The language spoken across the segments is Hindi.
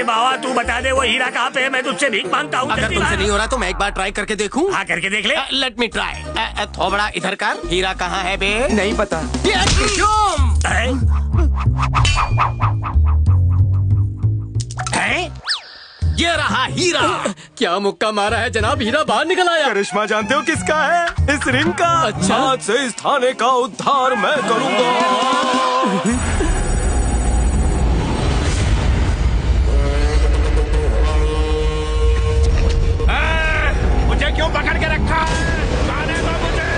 बाबा तू बता दे वो हीरा कहाँ पे है, मैं तुझसे भीख मांगता हूँ। अगर तुमसे नहीं हो रहा तो मैं एक बार ट्राई करके देखूं? हाँ करके देख ले। Let me try. थोबड़ा इधर कर। हीरा कहाँ है बे? नहीं पता। ये रहा हीरा। क्या मुक्का मारा है जनाब, हीरा बाहर निकल आया। करिश्मा जानते हो किसका है? इस रिंग का। अच्छा। आज से इस थाने का उद्धार मैं करूंगा। मुझे क्यों पकड़ के रखा है? जाने दो मुझे।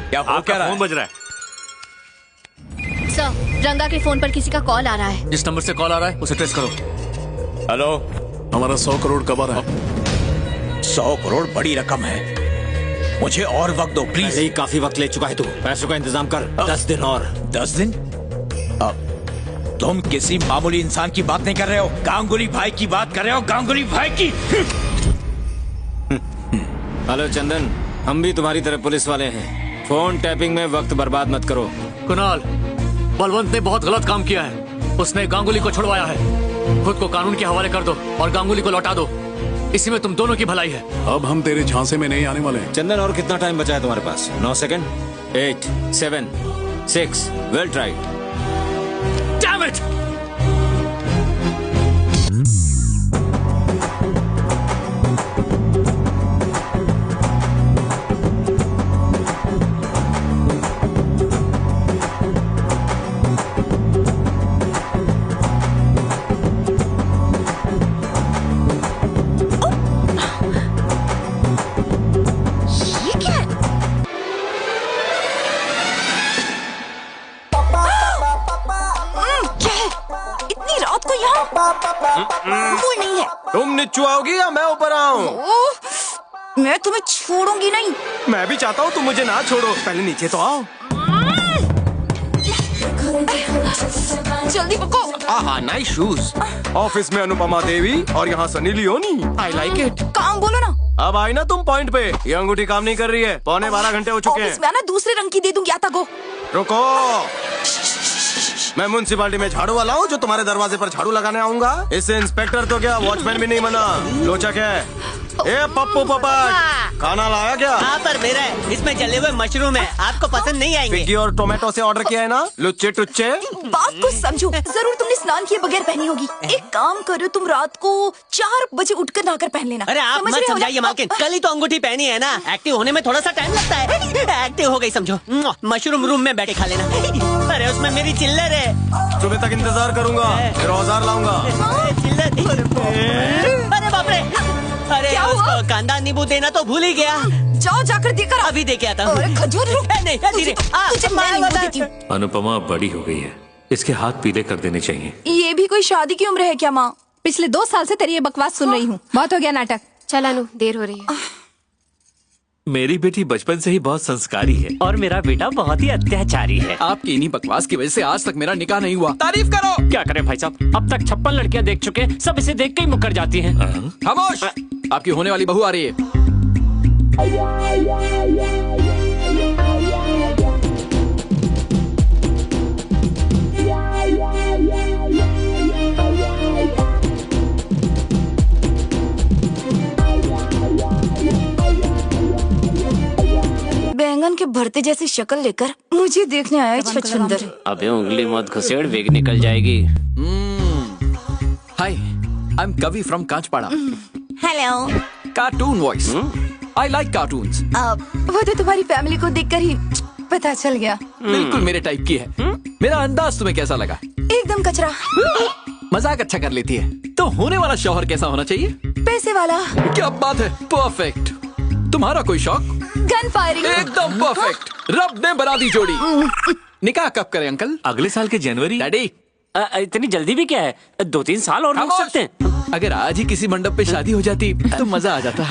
क्या हो क्या रहा है? फोन बज रहा है। सर, रंगा के फोन पर किसी का कॉल आ रहा है। जिस नंबर से कॉल आ रहा है उसे ट्रेस करो। हेलो, हमारा 100 करोड़ कब आ रहा है? 100 करोड़ बड़ी रकम है, मुझे और वक्त दो प्लीज। पहले ही काफी वक्त ले चुका है तू, पैसों का इंतजाम कर। 10 दिन और। 10 दिन? अब तुम किसी मामूली इंसान की बात नहीं कर रहे हो, गांगुली भाई की बात कर रहे हो, गांगुली भाई की। हेलो चंदन, हम भी तुम्हारी तरह पुलिस वाले हैं। फोन टैपिंग में वक्त बर्बाद मत करो। कुणाल, बलवंत ने बहुत गलत काम किया है। उसने गांगुली को छुड़वाया है। खुद को कानून के हवाले कर दो और गांगुली को लौटा दो। इसी में तुम दोनों की भलाई है। अब हम तेरे झांसे में नहीं आने वाले हैं। चंदन, और कितना टाइम बचा है तुम्हारे पास? 9 second. 8, 7, 6, well tried. Damn it! Mood नहीं है। तुम नीचे आओगी या मैं ऊपर आऊं? मैं तुम्हें छोड़ूंगी नहीं। मैं भी चाहता हूँ तुम मुझे ना छोड़ो, पहले नीचे तो आओ। जल्दी पको। आहा, नाइस शूज। ऑफिस में अनुपमा देवी और यहाँ Sunny Leone. I like it. काम बोलो ना। अब आई ना तुम पॉइंट पे। ये अंगूठी काम नहीं कर रही है। 12:15 घंटे हो चुके हैं। ऑफिस में आना, दूसरे रंग की दे दूंगी। आता गो। रुको, मैं म्युनिसिपालिटी में झाड़ू वाला हूँ जो तुम्हारे दरवाजे पर झाड़ू लगाने आऊंगा। इससे इंस्पेक्टर तो क्या, वॉचमैन भी नहीं बना। लोचक है। ए पप्पू पपट, खाना लाया क्या? हाँ पर मेरा है, इसमें जले हुए मशरूम है, आपको पसंद नहीं आएंगे। पिग्गी और टोमेटो से ऑर्डर किया है ना, लुच्चे टुच्चे। बात को समझो, जरूर तुमने स्नान किए बगैर पहनी होगी। एक काम करो, तुम रात को 4 बजे उठकर नहाकर पहन लेना। अरे आप समझ मत रहे हो ना? समझाइए मालकिन, कल ही तो अंगूठी पहनी है ना, एक्टिव होने में थोड़ा सा टाइम लगता है। एक्टिव हो गई समझो। मशरूम रूम में बैठे खा लेना। अरे उसमें मेरी चिल्लर है। सुबह तक इंतजार करूंगा, फिर औजार लाऊंगा। चिल्लर। अरे बाप रे, अरे क्या हुआ? उसको कांदा नींबू देना तो भूल ही गया। जाओ जाकर देकर आओ। अभी देके आता अरे हूँ। खजूर रुक। नहीं, धीरे। तुझे मैं नींबू देती हूँ। अनुपमा बड़ी हो गई है, इसके हाथ पीले कर देने चाहिए। ये भी कोई शादी की उम्र है क्या माँ? पिछले 2 साल से तेरी ये बकवास सुन रही हूँ। बहुत हो गया नाटक। चल अनु, देर हो रही है। मेरी बेटी बचपन से ही बहुत संस्कारी है और मेरा बेटा बहुत ही अत्याचारी है। आपकी इन्हीं बकवास की वजह से आज तक मेरा निकाह नहीं हुआ। तारीफ करो। क्या करें भाई साहब, अब तक 56 लड़कियां देख चुके, सब इसे देख के ही मुकर जाती हैं। खामोश, आपकी होने वाली बहू आ रही है। बैंगन के भरते जैसी शक्ल लेकर मुझे देखने आया छछूंदर। अबे उंगली मत घुसेड़, वेग निकल जाएगी। Hi, I am Kavi from Kanchpara. Hello. Cartoon voice. I like cartoons. वो तो तुम्हारी फैमिली को देखकर ही पता चल गया। बिल्कुल मेरे टाइप की है। मेरा अंदाज तुम्हें कैसा लगा? एकदम कचरा। मजाक अच्छा कर लेती है। तो होने वाला शौहर कैसा होना चाहिए? पैसे वाला। क्या बात है, परफेक्ट। तुम्हारा कोई शौक? Gun firing. एकदम परफेक्ट। रब ने बना दी जोड़ी। निकाह कब करें अंकल? अगले साल के जनवरी। डैडी, इतनी जल्दी भी क्या है, 2-3 साल और रुक सकते हैं। अगर आज ही किसी मंडप पे शादी हो जाती तो मजा आ जाता।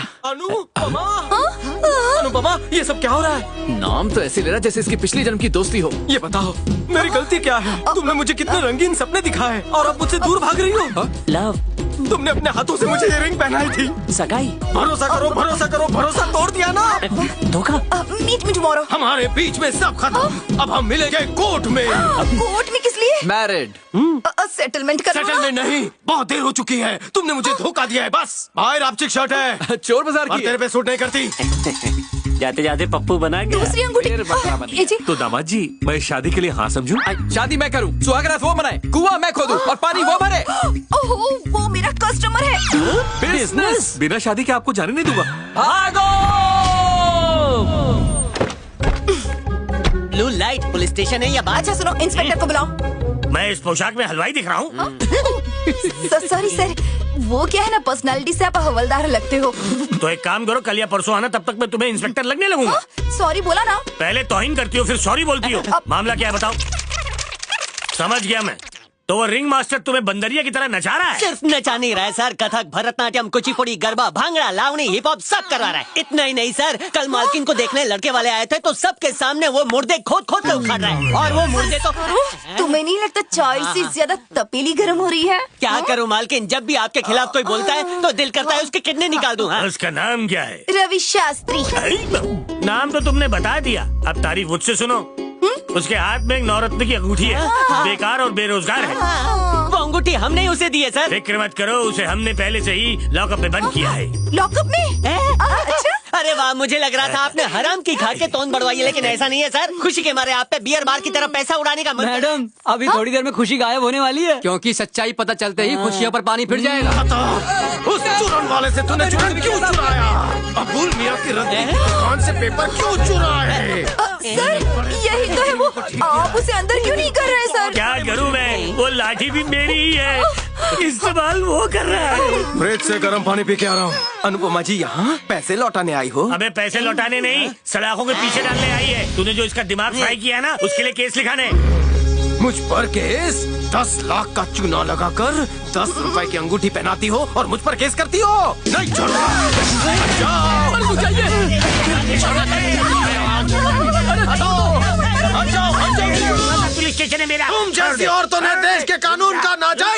अनुपमा, ये सब क्या हो रहा है? नाम तो ऐसे ले रहा जैसे इसकी पिछली जन्म की दोस्ती हो। ये बताओ, मेरी गलती क्या है? तुमने मुझे कितने रंगीन सपने दिखाए और अब मुझसे दूर भाग रही हो। लव, तुमने अपने हाथों से मुझे ये रिंग पहनाई थी। सगाई? भरोसा करो, भरोसा करो, भरोसा तोड़ दिया ना। धोखा? Meet me tomorrow. हमारे बीच में सब खत्म। अब हम मिलेंगे कोर्ट में। कोर्ट में किस लिए? मैरिड। सेटलमेंट करना। सेटलमेंट नहीं, बहुत देर हो चुकी है। तुमने मुझे धोखा दिया है। बस बाहर आपचिक शर्ट है, चोर बाजार और की। तेरे पे सूट नहीं करती। जाते जाते पप्पू बना गया। दूसरी अंगूठी। ये जी। तो दामाद जी मैं शादी के लिए हाँ समझूं? शादी मैं करूं, सुहागरात वो मनाए, कुआं मैं खोदूं और पानी वो भरे। ओहो, वो मेरा कस्टमर है। बिजनेस बिना शादी के आपको जाने नहीं दूंगा। भागो! ब्लू लाइट पुलिस स्टेशन है या बात? अच्छा सुनो, इंस्पेक्टर को बुलाओ। मैं इस पोशाक में हलवाई दिख रहा हूँ? सॉरी सर, वो क्या है ना, पर्सनालिटी से आप हवलदार लगते हो। तो एक काम करो, कल या परसों आना, तब तक मैं तुम्हें इंस्पेक्टर लगने लगूंगा। सॉरी बोला ना। पहले तौहीन करती हो, फिर सॉरी बोलती हो। मामला क्या है बताओ? समझ गया मैं। तो वो रिंग मास्टर तुम्हें बंदरिया की तरह नचा रहा है? सिर्फ नचा नहीं रहा है सर, कथक, भरतनाट्यम, कुचिपुड़ी, गरबा, भांगड़ा, लावणी, हिप हॉप सब करवा रहा है। इतना ही नहीं सर, कल मालकिन को देखने लड़के वाले आए थे तो सबके सामने वो मुर्दे खोद खोद के उखाड़ रहा है। और वो मुर्दे तो तुम्हें नहीं लगता चाय से ज्यादा तपेली गर्म हो रही है? क्या करूं मालकिन, जब भी आपके खिलाफ कोई बोलता है तो दिल करता है उसके किडनी निकाल दूं। हाँ? उसका नाम क्या है? रवि शास्त्री। नाम तो तुमने बता दिया, अब तारीफ मुझसे सुनो। उसके हाथ में एक नवरत्न की अंगूठी है, बेकार और बेरोजगार है। वो अंगूठी हमने ही उसे दी है सर। फिक्र मत करो, उसे हमने पहले से ही लॉकअप में बंद किया है। लॉकअप में? अच्छा। अरे वाह, मुझे लग रहा था आपने हराम की खा के तोंद बढ़वाई है, लेकिन ऐसा नहीं है सर। खुशी के मारे आप पे बियर बार की तरह पैसा उड़ाने का मैडम, अभी थोड़ी देर में खुशी गायब होने वाली है, क्योंकि सच्चाई पता चलते ही खुशियों पर पानी फिर जाएगा। उस चुरन वाले से तूने चुरन क्यों चुराया? अबुल मियां की रद्दी की दुकान से पेपर क्यों चुराए? सर यही तो है वो, आप उसे अंदर क्यों नहीं कर रहे सर? क्या करूं मैं, वो लाठी भी मेरी ही है, इस्तेमाल वो कर रहा है। फ्रिज से गर्म पानी पी के आ रहा हूँ। अनुपमा जी यहाँ पैसे लौटाने आई हो? अबे पैसे लौटाने नहीं, सलाखों के पीछे डालने आई है। तूने जो इसका दिमाग फ्राई किया है ना, उसके लिए केस लिखाने। मुझ पर केस? 10 लाख का चूना लगाकर 10 रुपए की अंगूठी पहनाती हो और मुझ पर केस करती हो? नहीं छोड़ूंगा। पुलिस स्टेशन है मेरा। तुम जैसी औरतों ने देश के कानून का नाजायज